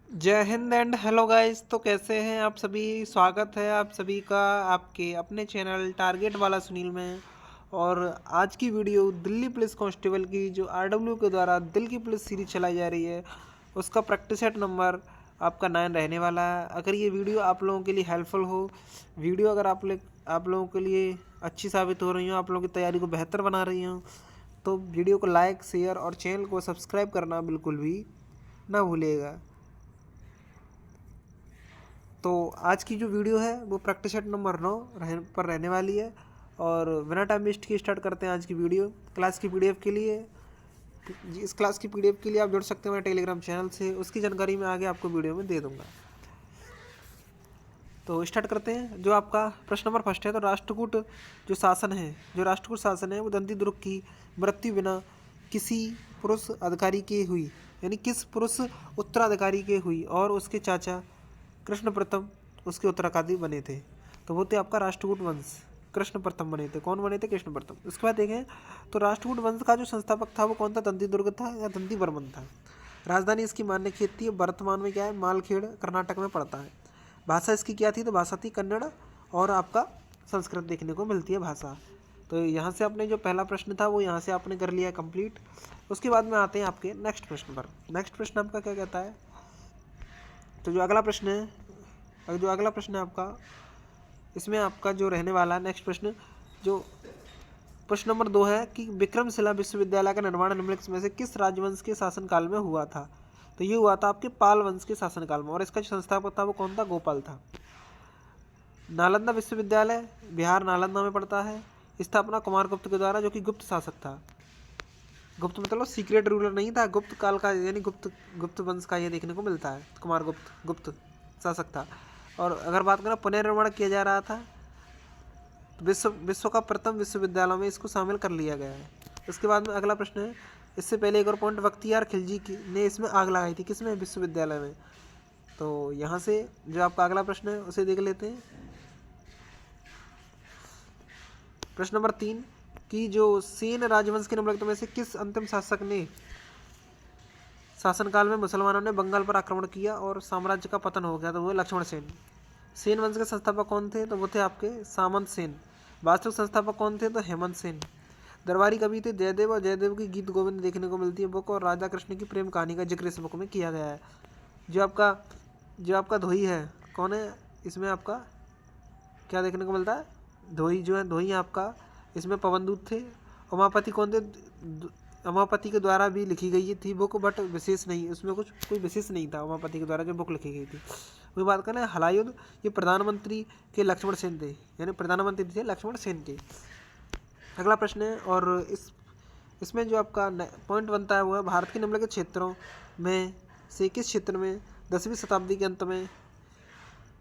जय Hind and hello guys. तो कैसे हैं आप सभी। स्वागत है आप सभी का आपके अपने चैनल टारगेट वाला सुनील में। और आज की वीडियो दिल्ली पुलिस कांस्टेबल की जो आरडब्ल्यू के द्वारा दिल की पुलिस सीरीज चलाई जा रही है उसका प्रैक्टिस सेट नंबर आपका 9 रहने वाला है। अगर ये वीडियो आप लोगों के लिए हेल्पफुल हो, वीडियो अगर आप लोगों के लिए अच्छी साबित हो रही हो, आप लोगों की तैयारी को बेहतर बना रही हो, तो वीडियो को लाइक शेयर और चैनल को सब्सक्राइब करना बिल्कुल भी ना भूलिएगा। तो आज की जो वीडियो है वो प्रैक्टिस सेट नंबर 9 पर रहने वाली है। और बिना टाइम वेस्ट के स्टार्ट करते हैं आज की वीडियो। क्लास की पीडीएफ के लिए इस क्लास की पीडीएफ के लिए आप जुड़ सकते हैं मेरे टेलीग्राम चैनल से, उसकी जानकारी मैं आगे आपको वीडियो में दे दूंगा। तो स्टार्ट करते हैं। जो आपका प्रश्न नंबर फर्स्ट है, तो राष्ट्रकूट जो शासन है, जो राष्ट्रकूट शासन है वो दंती दुर्ग की मृत्यु बिना किसी पुरुष अधिकारी के हुई, यानी किस पुरुष उत्तराधिकारी के हुई और उसके चाचा कृष्ण प्रथम उसके उत्तराधिकारी बने थे। तो वो थे आपका राष्ट्रकूट वंश, कृष्ण प्रथम बने थे। कौन बने थे? कृष्ण प्रथम। उसके बाद देखें तो राष्ट्रकूट वंश का जो संस्थापक था वो कौन था? दंती दुर्ग था या दंती बर्मन था। राजधानी इसकी मान्यखेत थी। वर्तमान में क्या है? मालखेड़ कर्नाटक में पड़ता है। भाषा इसकी क्या थी? तो भाषा थी कन्नड़ और आपका संस्कृत देखने को मिलती है भाषा। तो यहाँ से आपने जो पहला प्रश्न था वो यहाँ से आपने कर लिया कंप्लीट। उसके बाद में आते हैं आपके नेक्स्ट प्रश्न पर। नेक्स्ट प्रश्न आपका क्या कहता है? तो जो अगला प्रश्न है आपका, इसमें आपका जो रहने वाला नेक्स्ट प्रश्न, जो प्रश्न नंबर 2 है कि विक्रमशिला विश्वविद्यालय का निर्माण निम्नलिखित में से किस राजवंश के शासनकाल में हुआ था? तो ये हुआ था आपके पाल वंश के शासनकाल में। और इसका जो संस्थापक था वो कौन था? गोपाल था। नालंदा विश्वविद्यालय बिहार नालंदा में पड़ता है। स्थापना कुमारगुप्त के द्वारा, जो कि गुप्त शासक था। गुप्त मतलब सीक्रेट रूलर नहीं था, गुप्त काल का, यानी गुप्त गुप्त वंश का ये देखने को मिलता है। कुमारगुप्त गुप्त शासक था। और अगर बात करें पुनर्निर्माण किया जा रहा था, तो विश्व का प्रथम विश्वविद्यालय में इसको शामिल कर लिया गया है। उसके बाद में अगला प्रश्न है, इससे पहले एक और पॉइंट, बख्तियार खिलजी की ने इसमें आग लगाई थी। किसमें? विश्वविद्यालय में। तो यहाँ से जो आपका अगला प्रश्न है उसे देख लेते हैं। प्रश्न नंबर 3 कि जो सेन राजवंश के निम्नलिखित में से किस अंतिम शासक ने शासनकाल में मुसलमानों ने बंगाल पर आक्रमण किया और साम्राज्य का पतन हो गया? तो वो लक्ष्मण सेन। सेन वंश के संस्थापक कौन थे? तो वो थे आपके सामंत सेन। वास्तविक संस्थापक कौन थे? तो हेमंत सेन। दरबारी कवि थे जयदेव, और जयदेव की गीत गोविंद देखने को मिलती है बुक, और राधा कृष्ण की प्रेम कहानी का जिक्र इस बुक में किया गया है। जो आपका धोई है, कौन है इसमें? आपका क्या देखने को मिलता है? धोई जो है, धोई आपका इसमें पवनदूत थे। उमापति कौन थे? उमापति के द्वारा भी लिखी गई थी बुक, बट विशेष नहीं, उसमें कुछ कोई विशेष नहीं था उमापति के द्वारा जो बुक लिखी गई थी। वही बात करें हलायुद्ध, ये प्रधानमंत्री के लक्ष्मण सेन थे, यानी प्रधानमंत्री थे लक्ष्मण सेन के। अगला प्रश्न है, और इसमें जो आपका पॉइंट बनता है वो है, भारत के निम्नलिखित क्षेत्रों में से किस क्षेत्र में 10वीं शताब्दी के अंत में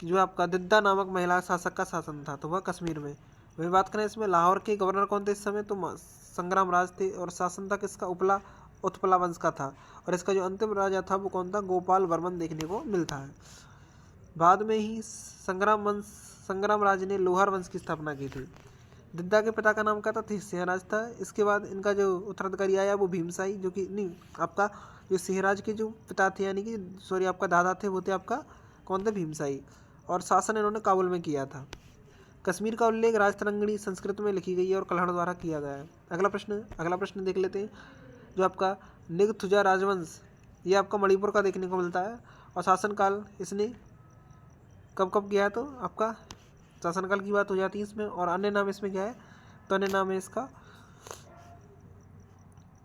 जो आपका दिद्दा नामक महिला शासक का शासन था? तो वह कश्मीर में। वही बात करें इसमें लाहौर के गवर्नर कौन थे इस समय? तो संग्राम राज थे। और शासन था किसका? उत्पला वंश का था। और इसका जो अंतिम राजा था वो कौन था? गोपाल वर्मन देखने को मिलता है। बाद में ही संग्राम राज ने लोहार वंश की स्थापना की थी। दिद्दा के पिता का नाम क्या था? सिंहराज था। इसके बाद इनका जो उत्तराधिकारी आया वो भीमसाई, जो कि नहीं, आपका जो सिंहराज के जो पिता थे, यानी कि सॉरी आपका दादा थे, वो थे आपका कौन थे? भीमसाई। और शासन इन्होंने काबुल में किया था। कश्मीर का उल्लेख राजतरंगिणी संस्कृत में लिखी गई है और कल्हड़ द्वारा किया गया है। अगला प्रश्न देख लेते हैं। जो आपका निगथुजा राजवंश, ये आपका मणिपुर का देखने को मिलता है। और शासनकाल इसने कब कब किया है? तो आपका शासनकाल की बात हो जाती है इसमें। और अन्य नाम इसमें क्या है? तो अन्य नाम है इसका,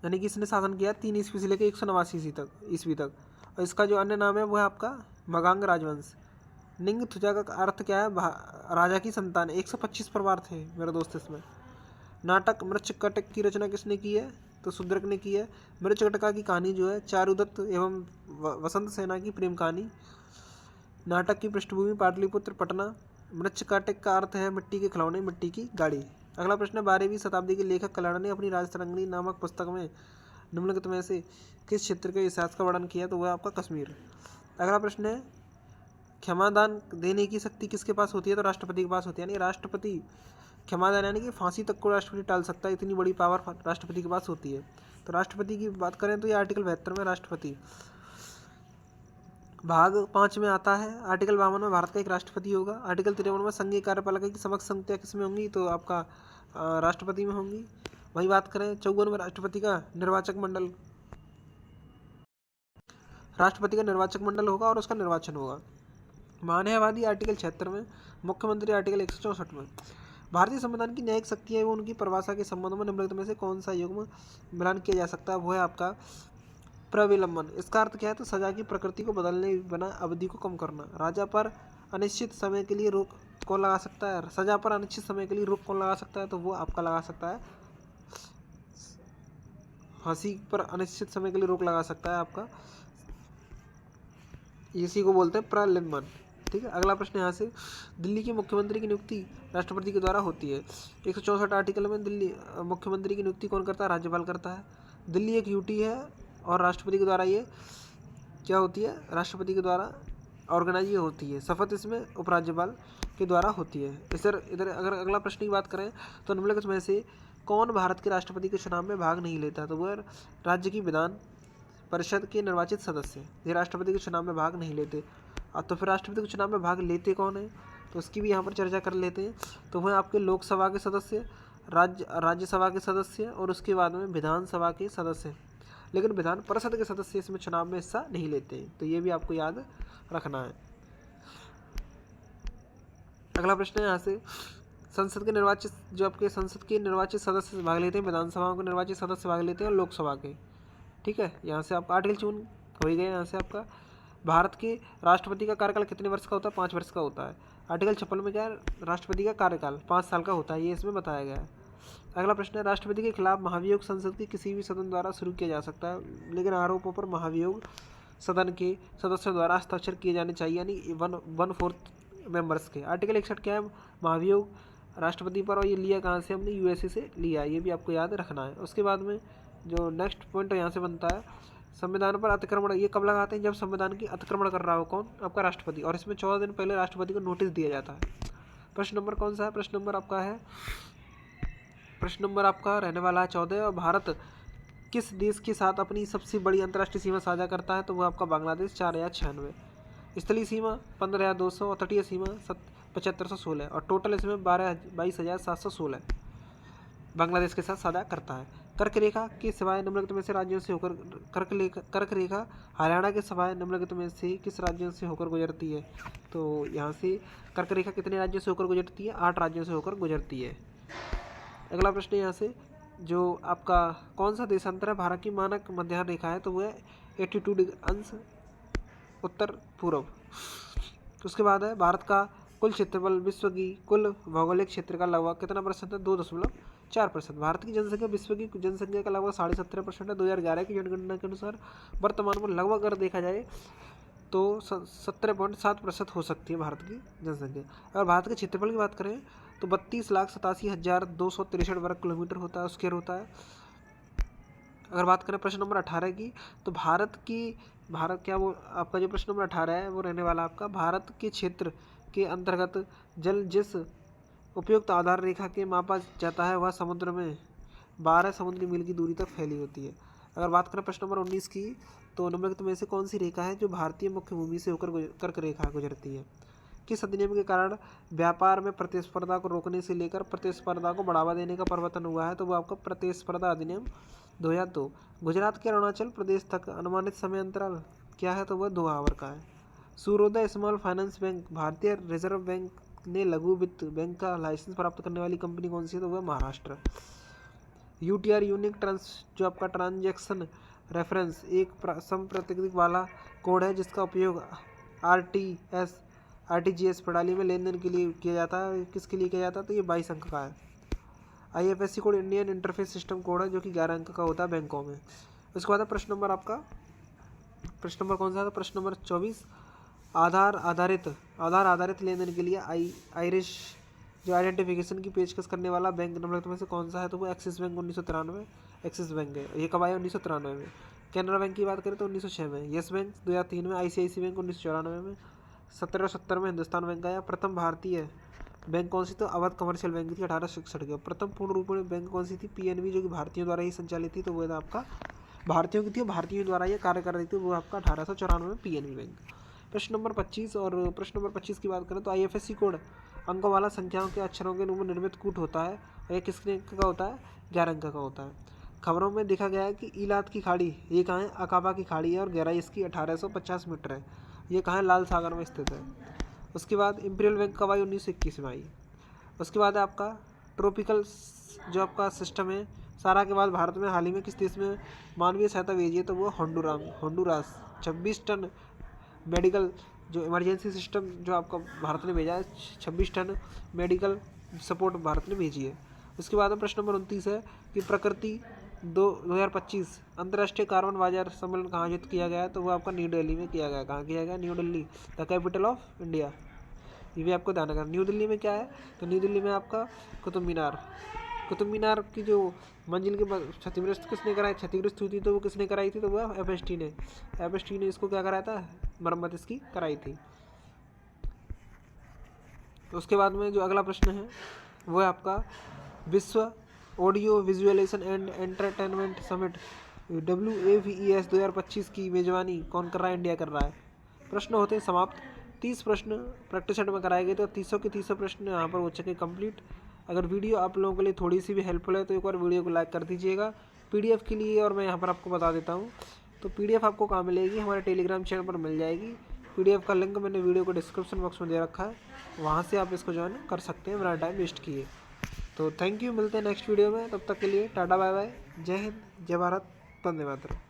यानी कि इसने शासन किया 3 ईस्वी से लेकर 189 ईस्वी तक। और इसका जो अन्य नाम है वो है आपका मगांग राजवंश। निंगथुजा का अर्थ क्या है? राजा की संतान। 125 परिवार थे मेरे दोस्त इसमें। नाटक मृच्छकटक की रचना किसने की है? तो शूद्रक ने की है। मृच्छकटका की कहानी जो है चारुदत्त एवं वसंत सेना की प्रेम कहानी। नाटक की पृष्ठभूमि पाटलिपुत्र पटना। मृच्छकटक का अर्थ है मिट्टी के खिलौने, मिट्टी की गाड़ी। अगला प्रश्न है, 12वीं शताब्दी के लेखक कल्याण ने अपनी राजतरंगिणी नामक पुस्तक में निम्नलिखित में से किस क्षेत्र के इतिहास का वर्णन किया? तो वह आपका कश्मीर। अगला प्रश्न है, क्षमादान देने की शक्ति किसके पास होती है? तो राष्ट्रपति के पास होती है। यानी राष्ट्रपति क्षमादान, यानी कि फांसी तक को राष्ट्रपति टाल सकता है, इतनी बड़ी पावर राष्ट्रपति के पास होती है। तो राष्ट्रपति की बात करें तो ये आर्टिकल 72 में राष्ट्रपति। भाग 5 में आता है आर्टिकल 52 में भारत का एक राष्ट्रपति होगा। आर्टिकल 53 में संघीय कार्यपालिका की समक्ष संयुक्तियाँ किस में होंगी, तो आपका राष्ट्रपति में होंगी। वही बात करें 54 में राष्ट्रपति का निर्वाचक मंडल, राष्ट्रपति का निर्वाचक मंडल होगा और उसका निर्वाचन होगा। मान्यवादी आर्टिकल 76 में, मुख्यमंत्री आर्टिकल 164 में। भारतीय संविधान की न्यायिक शक्तियाँ एवं उनकी परिभाषा के संबंध में निम्नलिखित में से कौन सा युग्म मिलान किया जा सकता है, वो है आपका प्रविलंबन। इसका अर्थ क्या है, तो सजा की प्रकृति को बदलने बिना अवधि को कम करना। राजा पर अनिश्चित समय के लिए रोक कौन लगा सकता है, सजा पर अनिश्चित समय के लिए रोक कौन लगा सकता है, तो वो आपका लगा सकता है, फांसी पर अनिश्चित समय के लिए रोक लगा सकता है आपका, इसी को बोलते हैं प्रलंबन। ठीक है, अगला प्रश्न यहाँ से, दिल्ली के मुख्यमंत्री की नियुक्ति राष्ट्रपति के द्वारा होती है। 164 आर्टिकल में दिल्ली मुख्यमंत्री की नियुक्ति कौन करता है, राज्यपाल करता है। दिल्ली एक यूटी है और राष्ट्रपति के द्वारा ये क्या होती है, राष्ट्रपति के द्वारा ऑर्गेनाइज होती है। शपथ इसमें उपराज्यपाल के द्वारा होती है। इधर अगर अगला प्रश्न की बात करें तो निम्नलिखित में से कौन भारत के राष्ट्रपति के चुनाव में भाग नहीं लेता, तो वह राज्य की विधान परिषद के निर्वाचित सदस्य, ये राष्ट्रपति के चुनाव में भाग नहीं लेते। तो फिर राष्ट्रपति के चुनाव में भाग लेते कौन है, तो उसकी भी यहाँ पर चर्चा कर लेते हैं। तो वह आपके लोकसभा के सदस्य, राज्यसभा के सदस्य और उसके बाद में विधानसभा के सदस्य, लेकिन विधान परिषद के सदस्य इसमें चुनाव में हिस्सा नहीं लेते हैं, तो ये भी आपको याद रखना है। अगला प्रश्न है यहाँ से, संसद के निर्वाचित जो आपके संसद के निर्वाचित सदस्य भाग लेते हैं, विधानसभाओं के निर्वाचित सदस्य भाग लेते हैं और लोकसभा के। ठीक है, यहाँ से आपका आर्टिकल चुन हो ही गया। यहाँ से आपका भारत के राष्ट्रपति का कार्यकाल कितने वर्ष का होता है, 5 वर्ष का होता है। आर्टिकल 56 में क्या है, राष्ट्रपति का कार्यकाल 5 साल का होता है, ये इसमें बताया गया है। अगला प्रश्न है, राष्ट्रपति के खिलाफ महाभियोग संसद के किसी भी सदन द्वारा शुरू किया जा सकता है, लेकिन आरोपों पर महाभियोग सदन के सदस्यों द्वारा हस्ताक्षर किए जाने चाहिए, यानी 1/4 मेंबर्स के। आर्टिकल 61 क्या है, महाभियोग राष्ट्रपति पर, और ये लिया कहाँ से, हमने यूएसए से लिया, ये भी आपको याद रखना है। उसके बाद में जो नेक्स्ट पॉइंट यहाँ से बनता है, संविधान पर अतिक्रमण, ये कब लगाते हैं, जब संविधान की अतिक्रमण कर रहा हो कौन, आपका राष्ट्रपति, और इसमें 14 दिन पहले राष्ट्रपति को नोटिस दिया जाता है। प्रश्न नंबर कौन सा है, प्रश्न नंबर आपका है, प्रश्न नंबर आपका रहने वाला है 14। और भारत किस देश के साथ अपनी सबसे बड़ी अंतर्राष्ट्रीय सीमा साझा करता है, तो वो आपका बांग्लादेश 4096, स्थलीय सीमा 15,200 और तटीय सीमा 7516, और टोटल इसमें 22,716 बांग्लादेश के साथ साझा करता है। कर्क रेखा के सिवाय निम्नलिखित में से राज्यों से होकर कर्क रेखा हरियाणा के सिवाय निम्नलिखित में से किस राज्यों से होकर गुजरती है, तो यहाँ से कर्क रेखा कितने राज्यों से होकर गुजरती है, 8 राज्यों से होकर गुजरती है। अगला प्रश्न यहाँ से, जो आपका कौन सा देशांतर है भारत की मानक मध्याह्न रेखा है, तो वह 82 अंश उत्तर पूर्व। उसके बाद है, भारत का कुल क्षेत्रफल विश्व की कुल भौगोलिक क्षेत्र का लगभग कितना % है, 2.4%। भारत की जनसंख्या विश्व की जनसंख्या का लगभग 17.5% है। 2011 की जनगणना के अनुसार वर्तमान में लगभग अगर देखा जाए तो 17.7% हो सकती है भारत की जनसंख्या। अगर भारत के क्षेत्रफल की बात करें तो 32,87,263 वर्ग किलोमीटर होता है, स्क्वायर होता है। अगर बात करें प्रश्न नंबर 18 की, तो भारत क्या वो आपका जो प्रश्न नंबर 18 है वो रहने वाला आपका, भारत के क्षेत्र के अंतर्गत जल जिस उपयुक्त आधार रेखा के मापा जाता है वह समुद्र में 12 समुद्री मील की दूरी तक फैली होती है। अगर बात करें प्रश्न नंबर 19 की, तो निम्नलिखित में से कौन सी रेखा है जो भारतीय मुख्य भूमि से होकर कर्क रेखा गुजरती है। किस अधिनियम के कारण व्यापार में प्रतिस्पर्धा को रोकने से लेकर प्रतिस्पर्धा को बढ़ावा देने का परिवर्तन हुआ है, तो वो आपका प्रतिस्पर्धा अधिनियम 2002। गुजरात के अरुणाचल प्रदेश तक अनुमानित समय अंतराल क्या है, तो वह 2 आवर का है। सूर्योदय स्मॉल फाइनेंस बैंक भारतीय रिजर्व बैंक ने लघु वित्त बैंक का लाइसेंस प्राप्त करने वाली कंपनी कौन सी है, तो वह महाराष्ट्र। यूटीआर यूनिक जो आपका ट्रांजैक्शन रेफरेंस एक संप्रतीक वाला कोड है जिसका उपयोग आरटीजीएस प्रणाली में लेन देन के लिए किया जाता है। किसके लिए किया जाता है, तो ये 22 अंक का है। IFSC code Indian interface system code है जो कि 11 अंक का होता है बैंकों में। उसके बाद प्रश्न नंबर आपका, प्रश्न नंबर कौन सा था, प्रश्न नंबर 24। आधार आधारित लेन देन के लिए आइरिश जो आइडेंटिफिकेशन की पेशकश करने वाला बैंक निम्नलिखित में से कौन सा है, तो वो एक्सिस बैंक 1993 एक्सिस बैंक है, ये कब आया 1993 में। कैनरा बैंक की बात करें तो 1906 में, येस बैंक 2003 में, आईसीआईसी बैंक 1994 में, 1770 में हिंदुस्तान बैंक आया। प्रथम भारतीय बैंक कौन सी, तो अवध कमर्शियल बैंक थी 1866 की। प्रथम पूर्ण रूप में बैंक कौन सी थी, पीएनबी, जो कि भारतीयों द्वारा ही संचालित थी, तो वो था आपका भारतीयों की थी, भारतीयों द्वारा ये कार्य कर रही थी, वो आपका 1894 में पीएनबी बैंक। प्रश्न नंबर 25 और प्रश्न नंबर 25 की बात करें तो IFSC कोड अंकों वाला संख्याओं के अक्षरों के रूप में निर्मित कूट होता है और ये किसके अंक का होता है? 11 अंक का होता है। खबरों में देखा गया है कि ईलात की खाड़ी ये कहाँ है? अकाबा की खाड़ी है और गहराई इसकी 1850 मीटर है। ये कहाँ है? लाल सागर में स्थित है। उसके बाद इंपीरियल बैंक कब आई? 1921 में आई। उसके बाद है आपका ट्रॉपिकल जो आपका सिस्टम है सारा के बाद भारत में हाल ही में किस देश में मानवीय सहायता भेजी है? तो वो होंडुरास 26 टन मेडिकल जो इमरजेंसी सिस्टम जो आपका भारत ने भेजा है, 26 टन मेडिकल सपोर्ट भारत ने भेजी है। उसके बाद में प्रश्न नंबर 29 है कि प्रकृति 2025 अंतर्राष्ट्रीय कार्बन बाजार सम्मेलन कहाँ आयोजित किया गया है? तो वो आपका न्यू दिल्ली में किया गया। कहाँ किया गया? New Delhi, the capital of India. ये भी आपको ध्यान रखना। न्यू दिल्ली में क्या है? तो न्यू दिल्ली में आपका कुतुब मीनार की जो मंजिल की क्षतिग्रस्त किसने कराई? क्षतिग्रस्त हुई थी तो वो किसने कराई थी? तो वो FST ने इसको क्या कराया था? मरम्मत इसकी कराई थी। उसके बाद में जो अगला प्रश्न है वो है आपका विश्व audio visualization and entertainment summit WAVES 2025 की मेजबानी कौन कर रहा है? इंडिया कर रहा है। प्रश्न होते हैं समाप्त। 30 प्रश्न प्रैक्टिस सेट में कराए गए तो 300 के 300 प्रश्न यहाँ पर हो चुके कंप्लीट। अगर वीडियो आप लोगों के लिए थोड़ी सी भी हेल्पफुल है तो एक बार वीडियो को लाइक कर दीजिएगा। PDF के लिए और मैं यहाँ पर आपको बता देता हूँ तो PDF आपको कहाँ मिलेगी? हमारे टेलीग्राम चैनल पर मिल जाएगी। PDF का लिंक मैंने वीडियो को डिस्क्रिप्शन बॉक्स में दे रखा है, वहाँ से आप इसको ज्वाइन कर सकते हैं, मेरा टाइम वेस्ट किए। तो थैंक यू, मिलते हैं नेक्स्ट वीडियो में। तब तक के लिए टाटा बाय बाय, जय हिंद, जय भारत, वंदे मातरम।